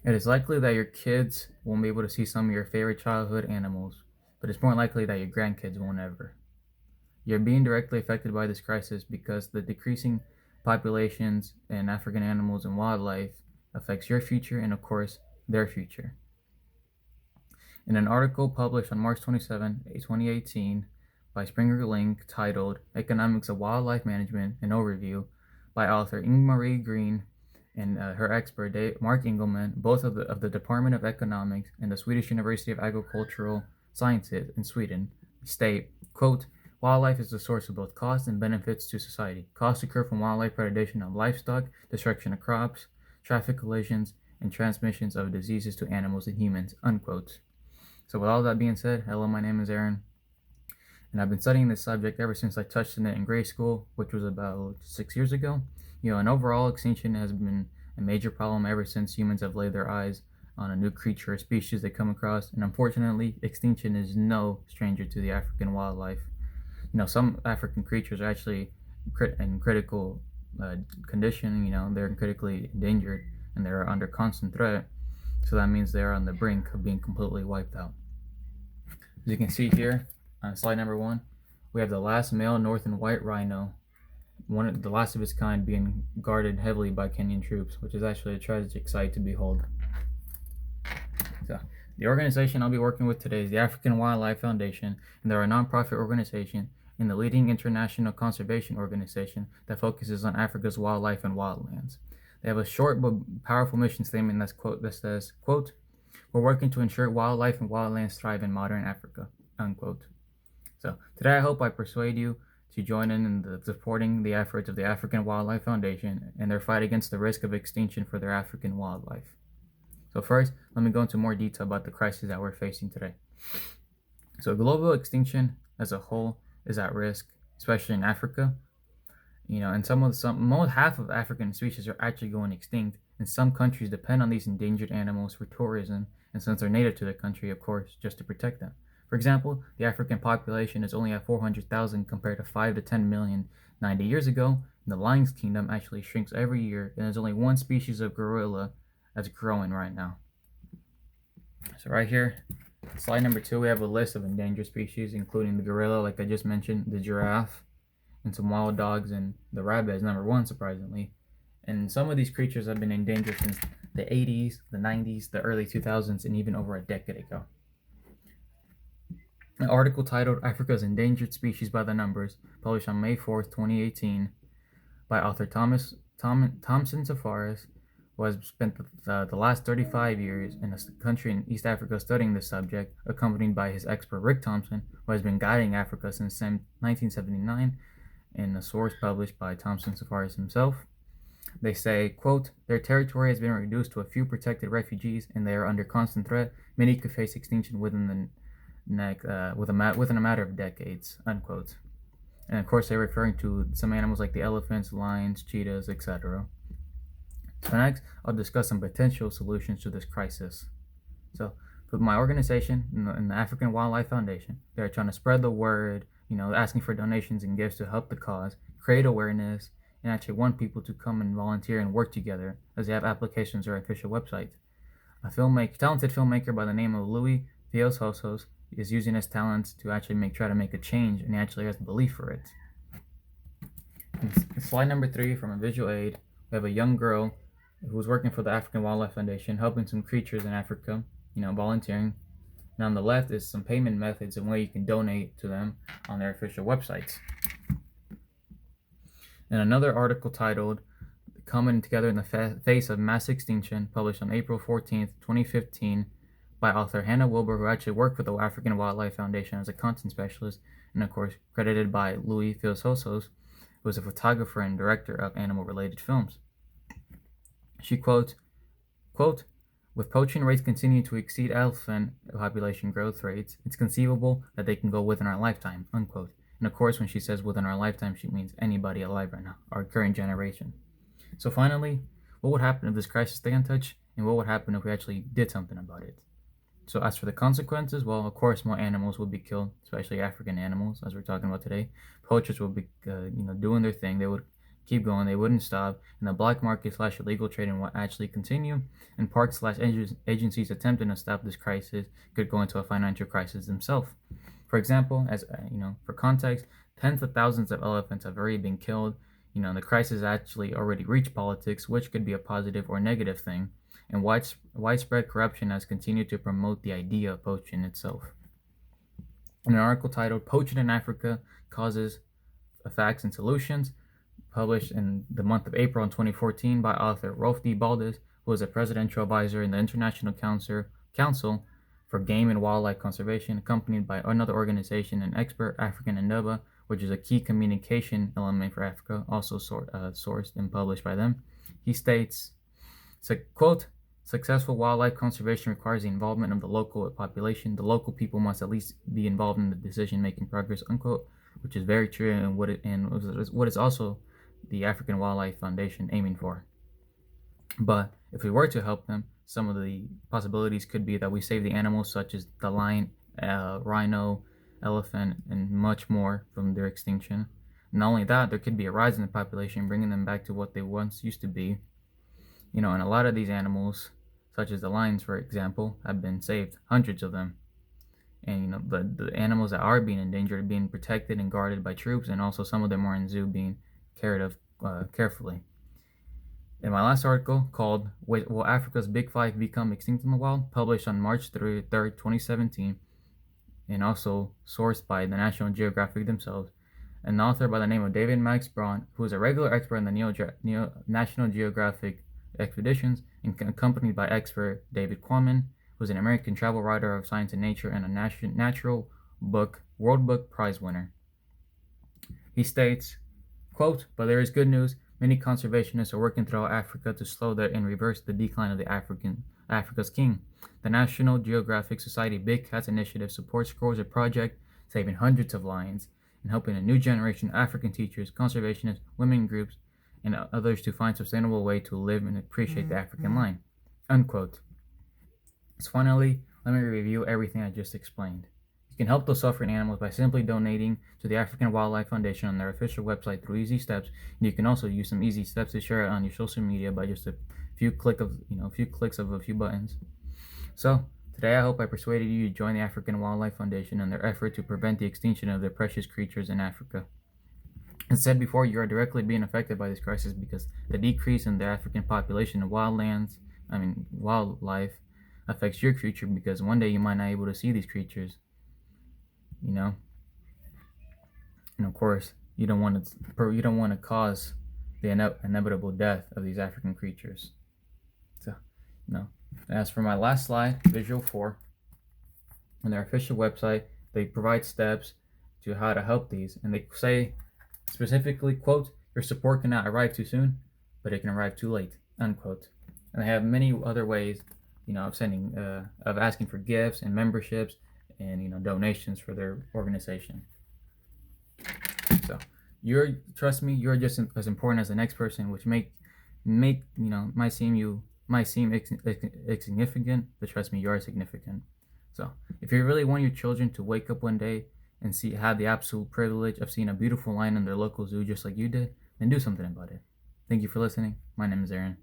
It is likely that your kids won't be able to see some of your favorite childhood animals, but it's more likely that your grandkids won't ever. You're being directly affected by this crisis because the decreasing populations in African animals and wildlife affects your future and, of course, their future. In an article published on March 27, 2018, by Springer Link titled Economics of Wildlife Management, an Overview, by author Ingmarie Green and her expert Mark Engelman, both of the Department of Economics and the Swedish University of Agricultural Sciences in Sweden, state, quote, wildlife is the source of both costs and benefits to society. Costs occur from wildlife predation of livestock, destruction of crops, traffic collisions, and transmissions of diseases to animals and humans, unquote. So with all that being said, hello, my name is Aaron, and I've been studying this subject ever since I touched on it in grade school, which was about 6 years ago. And overall, extinction has been a major problem ever since humans have laid their eyes on a new creature or species they come across, and unfortunately, extinction is no stranger to the African wildlife. Some African creatures are actually in critical condition. They're critically endangered and they're under constant threat. So that means they're on the brink of being completely wiped out. As you can see here on slide number 1, we have the last male northern white rhino, one of the last of its kind, being guarded heavily by Kenyan troops, which is actually a tragic sight to behold. So, the organization I'll be working with today is the African Wildlife Foundation, and they're a nonprofit organization and the leading international conservation organization that focuses on Africa's wildlife and wildlands. They have a short but powerful mission statement that says, quote, we're working to ensure wildlife and wildlands thrive in modern Africa, unquote. So today I hope I persuade you to join in the supporting the efforts of the African Wildlife Foundation and their fight against the risk of extinction for their African wildlife. So first, let me go into more detail about the crisis that we're facing today. So global extinction as a whole is at risk, especially in Africa. And half of African species are actually going extinct, and some countries depend on these endangered animals for tourism, and since they're native to the country, of course, just to protect them. For example, the African population is only at 400,000 compared to 5 to 10 million 90 years ago, and the Lion's Kingdom actually shrinks every year, and there's only one species of gorilla that's growing right now. So right here, slide number 2, we have a list of endangered species, including the gorilla, like I just mentioned, the giraffe, and some wild dogs, and the rabbit is number 1, surprisingly. And some of these creatures have been endangered since the 80s, the 90s, the early 2000s, and even over a decade ago. An article titled Africa's Endangered Species by the Numbers, published on May 4th, 2018, by author Thompson Safaris, who has spent the last 35 years in a country in East Africa studying this subject, accompanied by his expert Rick Thompson, who has been guiding Africa since 1979, in a source published by Thompson Safaris himself. They say, quote, their territory has been reduced to a few protected refugees, and they are under constant threat. Many could face extinction within a matter of decades, unquote. And of course, they're referring to some animals like the elephants, lions, cheetahs, etc. So next, I'll discuss some potential solutions to this crisis. So, with my organization in the African Wildlife Foundation, they're trying to spread the word, asking for donations and gifts to help the cause, create awareness, and actually want people to come and volunteer and work together, as they have applications or official website. A talented filmmaker by the name of Louis Theos is using his talents to actually try to make a change, and he actually has belief for it. In slide number 3 from a visual aid, we have a young girl who's working for the African Wildlife Foundation, helping some creatures in Africa, volunteering. And on the left is some payment methods and way you can donate to them on their official websites. And another article titled Coming Together in the Face of Mass Extinction, published on April 14th, 2015, by author Hannah Wilbur, who actually worked for the African Wildlife Foundation as a content specialist, and of course credited by Louis Theos, who is a photographer and director of animal-related films. She quotes, quote, with poaching rates continuing to exceed elephant population growth rates, it's conceivable that they can go within our lifetime, unquote. And of course, when she says within our lifetime, she means anybody alive right now, our current generation. So finally, what would happen if this crisis stayed untouched, and what would happen if we actually did something about it? So as for the consequences, well, of course, more animals would be killed, especially African animals, as we're talking about today. Poachers would be, doing their thing. They would keep going, they wouldn't stop, and the black market / illegal trading will actually continue, and parks / agencies attempting to stop this crisis could go into a financial crisis themselves. For example, as for context, tens of thousands of elephants have already been killed. The crisis actually already reached politics, which could be a positive or negative thing, and widespread corruption has continued to promote the idea of poaching itself. In an article titled "Poaching in Africa Causes, Facts and Solutions," published in the month of April in 2014 by author Rolf D. Baldes, who is a presidential advisor in the International Council for Game and Wildlife Conservation, accompanied by another organization and expert, African Indaba, which is a key communication element for Africa, also sourced and published by them. He states, quote, "Successful wildlife conservation requires the involvement of the local population. The local people must at least be involved in the decision-making progress," unquote, which is very true and what is also the African Wildlife Foundation aiming for. But if we were to help them, some of the possibilities could be that we save the animals such as the lion, rhino, elephant, and much more from their extinction. Not only that, there could be a rise in the population, bringing them back to what they once used to be. And a lot of these animals, such as the lions, for example, have been saved, hundreds of them. And the animals that are being endangered are being protected and guarded by troops, and also some of them are in zoo being cared of carefully. In my last article called "Will Africa's Big Five Become Extinct in the Wild?" published on March 3rd, 2017, and also sourced by the National Geographic themselves, an author by the name of David Max Braun, who is a regular expert in the National Geographic expeditions, and accompanied by expert David Quammen, who is an American travel writer of science and nature and a natural book World Book Prize winner. He states, quote, "But there is good news. Many conservationists are working throughout Africa to slow and reverse the decline of Africa's king. The National Geographic Society Big Cats Initiative supports a project saving hundreds of lions and helping a new generation of African teachers, conservationists, women groups, and others to find sustainable way to live and appreciate the African lion," unquote. So finally, let me review everything I just explained. You can help those suffering animals by simply donating to the African Wildlife Foundation on their official website through easy steps, and you can also use some easy steps to share it on your social media by just a few clicks of a few buttons. So today, I hope I persuaded you to join the African Wildlife Foundation in their effort to prevent the extinction of their precious creatures in Africa. As said before, you are directly being affected by this crisis because the decrease in the African population of wildlife affects your future, because one day you might not be able to see these creatures, and of course you don't want to cause the inevitable death of these African creatures. So, as for my last slide, visual 4, on their official website, they provide steps to how to help these, and they say specifically, quote, "Your support cannot arrive too soon, but it can arrive too late," unquote. And they have many other ways, of sending, of asking for gifts and memberships and donations for their organization. So trust me, you're just as important as the next person, which might seem insignificant, but trust me, you are significant. So if you really want your children to wake up one day and have the absolute privilege of seeing a beautiful lion in their local zoo just like you did, then do something about it. Thank you for listening. My name is Aaron.